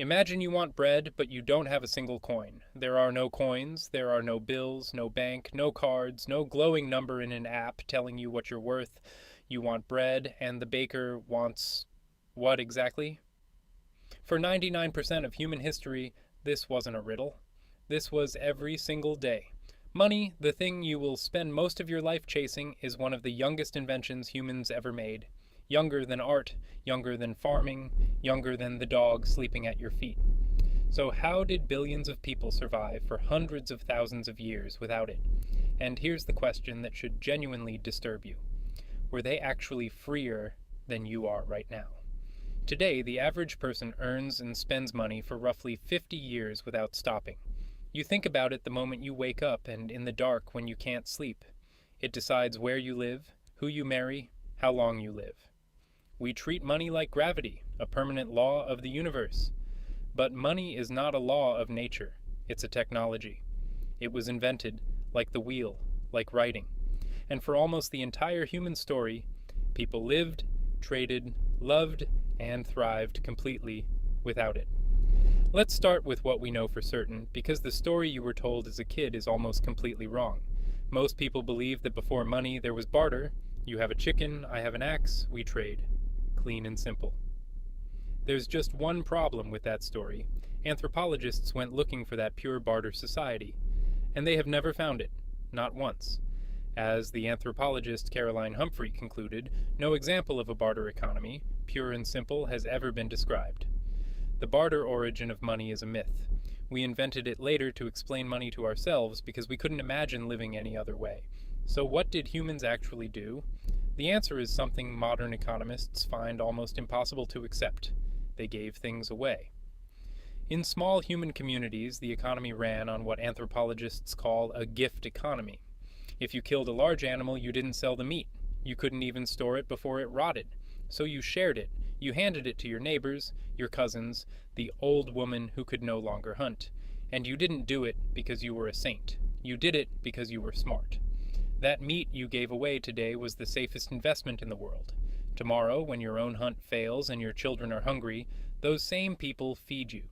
Imagine you want bread, but you don't have a single coin. There are no coins, there are no bills, no bank, no cards, no glowing number in an app telling you what you're worth. You want bread, and the baker wants what exactly? For 99% of human history, this wasn't a riddle. This was every single day. Money, the thing you will spend most of your life chasing, is one of the youngest inventions humans ever made. Younger than art, younger than farming, younger than the dog sleeping at your feet. So, how did billions of people survive for hundreds of thousands of years without it? And here's the question that should genuinely disturb you: were they actually freer than you are right now? Today, the average person earns and spends money for roughly 50 years without stopping. You think about it the moment you wake up and in the dark when you can't sleep. It decides where you live, who you marry, how long you live. We treat money like gravity, a permanent law of the universe. But money is not a law of nature. It's a technology. It was invented, like the wheel, like writing. And for almost the entire human story, people lived, traded, loved, and thrived completely without it. Let's start with what we know for certain, because the story you were told as a kid is almost completely wrong. Most people believe that before money there was barter. You have a chicken, I have an axe, we trade. Clean and simple. There's just one problem with that story. Anthropologists went looking for that pure barter society, and they have never found it, not once. As the anthropologist Caroline Humphrey concluded, no example of a barter economy, pure and simple, has ever been described. The barter origin of money is a myth. We invented it later to explain money to ourselves because we couldn't imagine living any other way. So what did humans actually do? The answer is something modern economists find almost impossible to accept. They gave things away. In small human communities, the economy ran on what anthropologists call a gift economy. If you killed a large animal, you didn't sell the meat. You couldn't even store it before it rotted. So you shared it. You handed it to your neighbors, your cousins, the old woman who could no longer hunt. And you didn't do it because you were a saint. You did it because you were smart. That meat you gave away today was the safest investment in the world. Tomorrow, when your own hunt fails and your children are hungry, those same people feed you.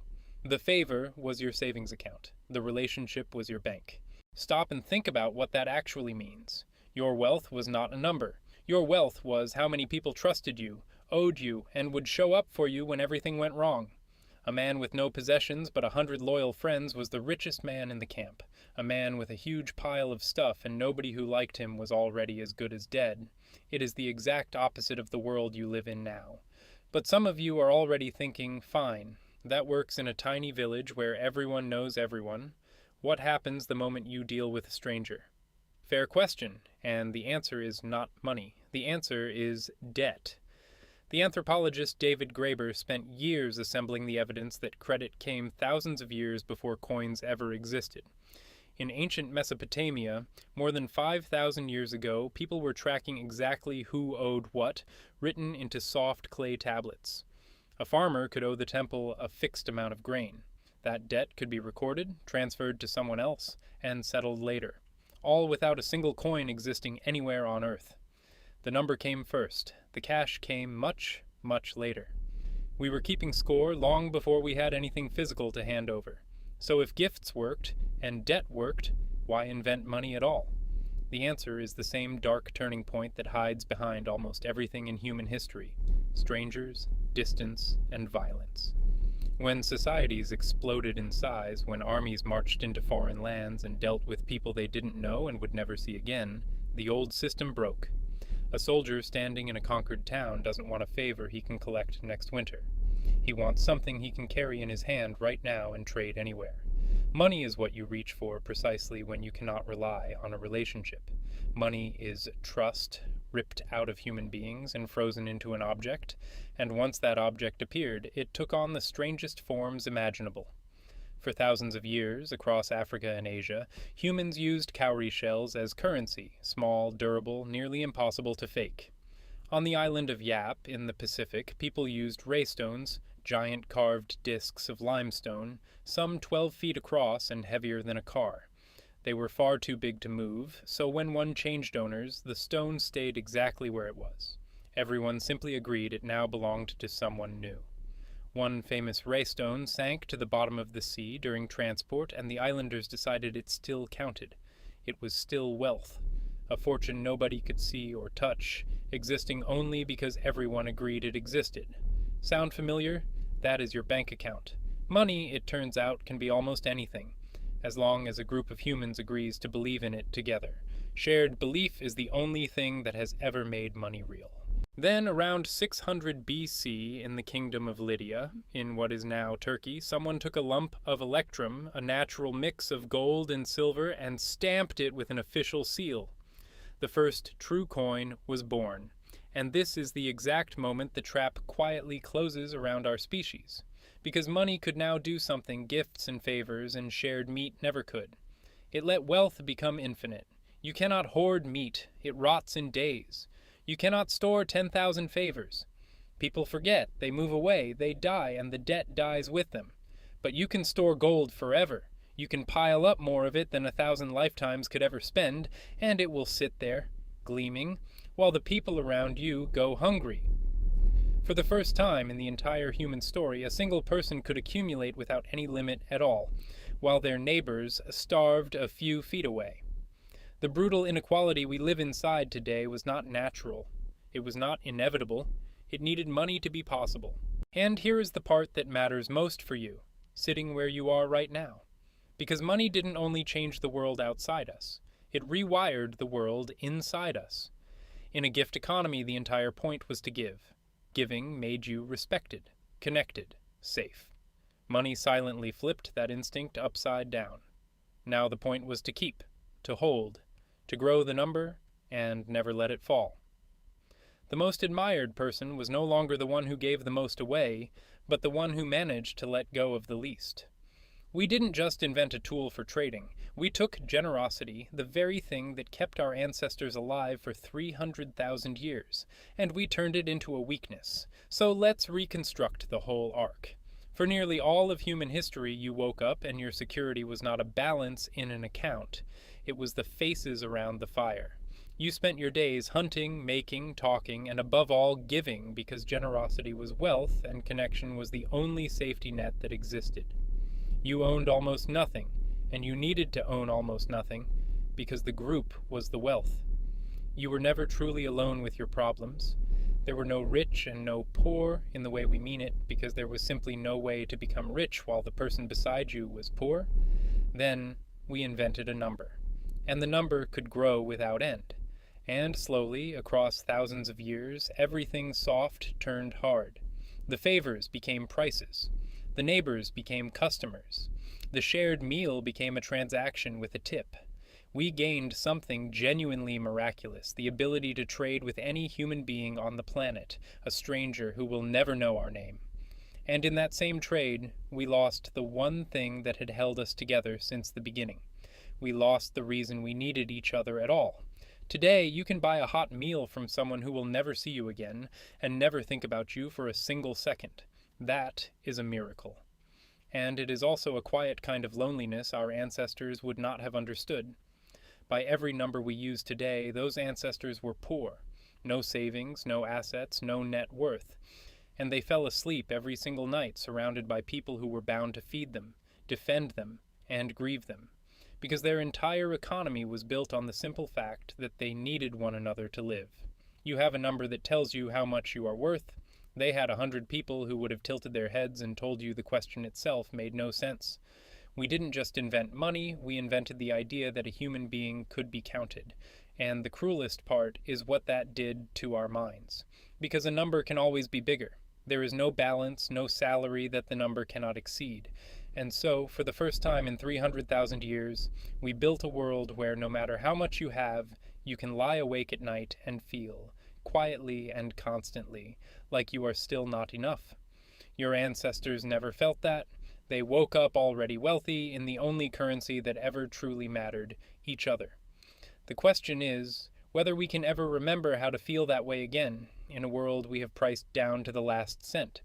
The favor was your savings account. The relationship was your bank. Stop and think about what that actually means. Your wealth was not a number. Your wealth was how many people trusted you, owed you, and would show up for you when everything went wrong. A man with no possessions but 100 loyal friends was the richest man in the camp. A man with a huge pile of stuff and nobody who liked him was already as good as dead. It is the exact opposite of the world you live in now. But some of you are already thinking, fine, that works in a tiny village where everyone knows everyone. What happens the moment you deal with a stranger? Fair question, and the answer is not money. The answer is debt. The anthropologist David Graeber spent years assembling the evidence that credit came thousands of years before coins ever existed. In ancient Mesopotamia, more than 5,000 years ago, people were tracking exactly who owed what, written into soft clay tablets. A farmer could owe the temple a fixed amount of grain. That debt could be recorded, transferred to someone else, and settled later, all without a single coin existing anywhere on Earth. The number came first. The cash came much, much later. We were keeping score long before we had anything physical to hand over. So if gifts worked, and debt worked, why invent money at all? The answer is the same dark turning point that hides behind almost everything in human history: strangers, distance, and violence. When societies exploded in size, when armies marched into foreign lands and dealt with people they didn't know and would never see again, the old system broke. A soldier standing in a conquered town doesn't want a favor he can collect next winter. He wants something he can carry in his hand right now and trade anywhere. Money is what you reach for precisely when you cannot rely on a relationship. Money is trust, ripped out of human beings and frozen into an object, and once that object appeared, it took on the strangest forms imaginable. For thousands of years, across Africa and Asia, humans used cowrie shells as currency, small, durable, nearly impossible to fake. On the island of Yap, in the Pacific, people used raystones, giant carved discs of limestone, some 12 feet across and heavier than a car. They were far too big to move, so when one changed owners, the stone stayed exactly where it was. Everyone simply agreed it now belonged to someone new. One famous raystone sank to the bottom of the sea during transport, and the islanders decided it still counted. It was still wealth, a fortune nobody could see or touch, existing only because everyone agreed it existed. Sound familiar? That is your bank account. Money, it turns out, can be almost anything, as long as a group of humans agrees to believe in it together. Shared belief is the only thing that has ever made money real. Then, around 600 BC, in the kingdom of Lydia, in what is now Turkey, someone took a lump of electrum, a natural mix of gold and silver, and stamped it with an official seal. The first true coin was born, and this is the exact moment the trap quietly closes around our species, because money could now do something gifts and favors and shared meat never could. It let wealth become infinite. You cannot hoard meat, it rots in days. You cannot store 10,000 favors. People forget, they move away, they die, and the debt dies with them. But you can store gold forever. You can pile up more of it than 1,000 lifetimes could ever spend, and it will sit there, gleaming, while the people around you go hungry. For the first time in the entire human story, a single person could accumulate without any limit at all, while their neighbors starved a few feet away. The brutal inequality we live inside today was not natural. It was not inevitable. It needed money to be possible. And here is the part that matters most for you, sitting where you are right now. Because money didn't only change the world outside us, it rewired the world inside us. In a gift economy, the entire point was to give. Giving made you respected, connected, safe. Money silently flipped that instinct upside down. Now the point was to keep, to hold, to grow the number, and never let it fall. The most admired person was no longer the one who gave the most away, but the one who managed to let go of the least. We didn't just invent a tool for trading. We took generosity, the very thing that kept our ancestors alive for 300,000 years, and we turned it into a weakness. So let's reconstruct the whole arc. For nearly all of human history, you woke up and your security was not a balance in an account. It was the faces around the fire. You spent your days hunting, making, talking, and above all, giving, because generosity was wealth and connection was the only safety net that existed. You owned almost nothing, and you needed to own almost nothing, because the group was the wealth. You were never truly alone with your problems. There were no rich and no poor in the way we mean it, because there was simply no way to become rich while the person beside you was poor. Then we invented a number, and the number could grow without end. And slowly, across thousands of years, everything soft turned hard. The favors became prices. The neighbors became customers. The shared meal became a transaction with a tip. We gained something genuinely miraculous, the ability to trade with any human being on the planet, a stranger who will never know our name. And in that same trade, we lost the one thing that had held us together since the beginning. We lost the reason we needed each other at all. Today, you can buy a hot meal from someone who will never see you again and never think about you for a single second. That is a miracle. And it is also a quiet kind of loneliness our ancestors would not have understood. By every number we use today, those ancestors were poor. No savings, no assets, no net worth. And they fell asleep every single night surrounded by people who were bound to feed them, defend them, and grieve them. Because their entire economy was built on the simple fact that they needed one another to live. You have a number that tells you how much you are worth. They had 100 people who would have tilted their heads and told you the question itself made no sense. We didn't just invent money, we invented the idea that a human being could be counted. And the cruelest part is what that did to our minds. Because a number can always be bigger. There is no balance, no salary that the number cannot exceed. And so, for the first time in 300,000 years, we built a world where no matter how much you have, you can lie awake at night and feel, quietly and constantly, like you are still not enough. Your ancestors never felt that. They woke up already wealthy in the only currency that ever truly mattered, each other. The question is whether we can ever remember how to feel that way again, in a world we have priced down to the last cent.